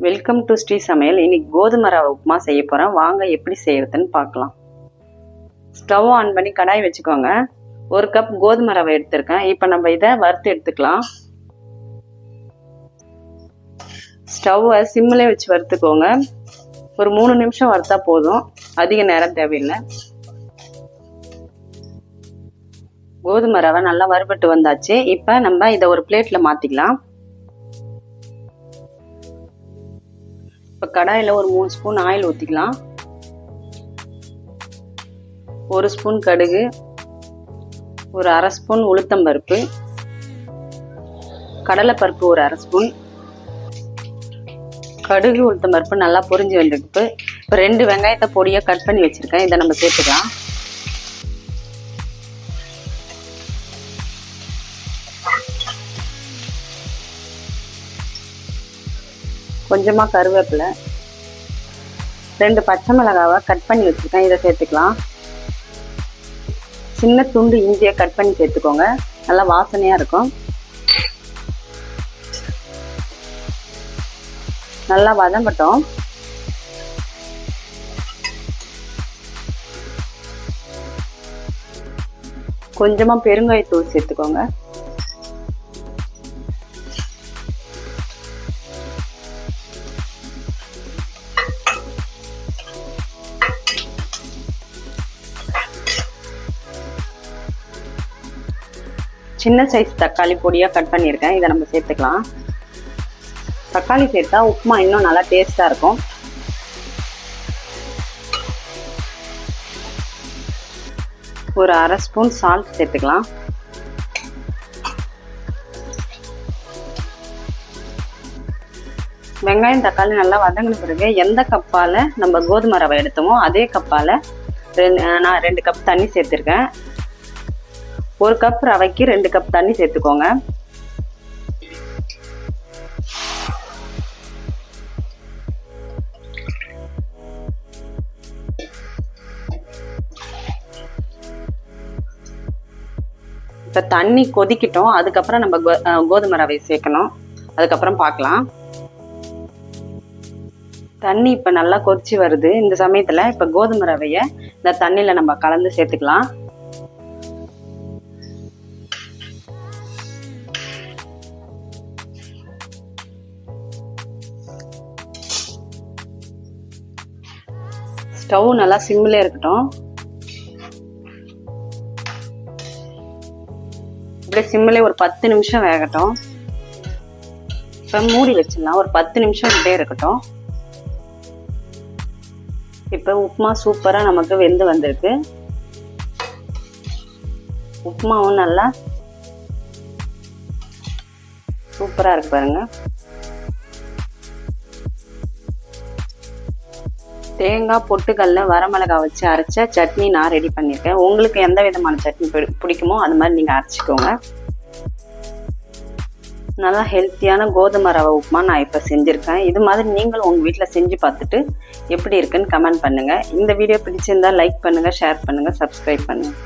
Welcome to Sri சமையல். இன்னைக்கு கோதுமை ரவை உப்புமா செய்ய போகிறேன். வாங்க எப்படி செய்யறதுன்னு பார்க்கலாம். ஸ்டவ் ஆன் பண்ணி கடாய் வச்சுக்கோங்க. 1 கப் கோதுமை ரவை எடுத்திருக்கேன். இப்போ நம்ம இதை வறுத்து எடுத்துக்கலாம். ஸ்டவ்வை சிம்மிலே வச்சு வறுத்துக்கோங்க. ஒரு 3 நிமிஷம் வறுத்தா போதும், அதிக நேரம் தேவையில்லை. கோதுமை ரவை நல்லா வறுபட்டு வந்தாச்சு. இப்போ நம்ம இதை ஒரு பிளேட்டில் மாற்றிக்கலாம். இப்போ கடாயில் ஒரு 3 ஸ்பூன் ஆயில் ஊற்றிக்கலாம். 1 ஸ்பூன் கடுகு, ஒரு அரை ஸ்பூன் உளுத்தம்பருப்பு, கடலைப்பருப்பு ஒரு அரை ஸ்பூன். கடுகு உளுத்தம்பருப்பு நல்லா பொரிஞ்சு வந்துருக்கு. இப்போ 2 வெங்காயத்தை பொடியாக கட் பண்ணி வச்சுருக்கேன். இதை நம்ம சேர்த்துக்கலாம். கொஞ்சமாக கருவேப்பிலை, 2 பச்சை மிளகாவை கட் பண்ணி வச்சுருக்கேன். இதை சேர்த்துக்கலாம். சின்ன துண்டு இஞ்சியை கட் பண்ணி சேர்த்துக்கோங்க, நல்லா வாசனையாக இருக்கும். நல்லா வதங்கட்டும். கொஞ்சமாக பெருங்காயத்தூள் சேர்த்துக்கோங்க. சின்ன சைஸ் தக்காளி பொடியாக கட் பண்ணியிருக்கேன். இதை நம்ம சேர்த்துக்கலாம். தக்காளி சேர்த்தா உப்புமா இன்னும் நல்லா டேஸ்ட்டாக இருக்கும். ஒரு அரை ஸ்பூன் சால்ட் சேர்த்துக்கலாம். வெங்காயம் தக்காளி நல்லா வதங்கின பிறகு எந்த கப்பால் நம்ம கோதுமை ரவை எடுத்தோமோ அதே கப்பால் நான் 2 கப் தண்ணி சேர்த்துருக்கேன். 1 கப் ரவைக்கு 2 கப் தண்ணி சேர்த்துக்கோங்க. இப்போ தண்ணி கொதிக்கட்டும். அதுக்கப்புறம் நம்ம கோதுமை ரவை சேர்க்கணும். அதுக்கப்புறம் பார்க்கலாம். தண்ணி இப்போ நல்லா கொதிச்சு வருது. இந்த சமயத்தில் இப்போ கோதுமை ரவையை இந்த தண்ணியில் நம்ம கலந்து சேர்த்துக்கலாம். ஸ்டவ் நல்லா சிம்மில் இருக்கட்டும். இப்படியே சிம்மில் ஒரு 10 நிமிஷம் வேகட்டும். இப்போ மூடி வச்சிடலாம். ஒரு 10 நிமிஷம் இப்படியே இருக்கட்டும். இப்போ உப்புமா சூப்பராக நமக்கு வெந்து வந்திருக்கு. உப்புமாவும் நல்லா சூப்பராக இருக்கு பாருங்க. தேங்காய், பொட்டுக்கல்ல, வரமிளகாய் வச்சு அரைச்ச சட்னி நான் ரெடி பண்ணியிருக்கேன். உங்களுக்கு எந்த விதமான சட்னி பிடிக்குமோ அது மாதிரி நீங்கள் அரைச்சிக்கோங்க. நல்லா ஹெல்த்தியான கோதுமை ரவை உப்புமா நான் இப்போ செஞ்சுருக்கேன். இது மாதிரி நீங்களும் உங்கள் வீட்டில் செஞ்சு பார்த்துட்டு எப்படி இருக்குன்னு கமெண்ட் பண்ணுங்கள். இந்த வீடியோ பிடிச்சிருந்தால் லைக் பண்ணுங்கள், ஷேர் பண்ணுங்கள், சப்ஸ்கிரைப் பண்ணுங்கள்.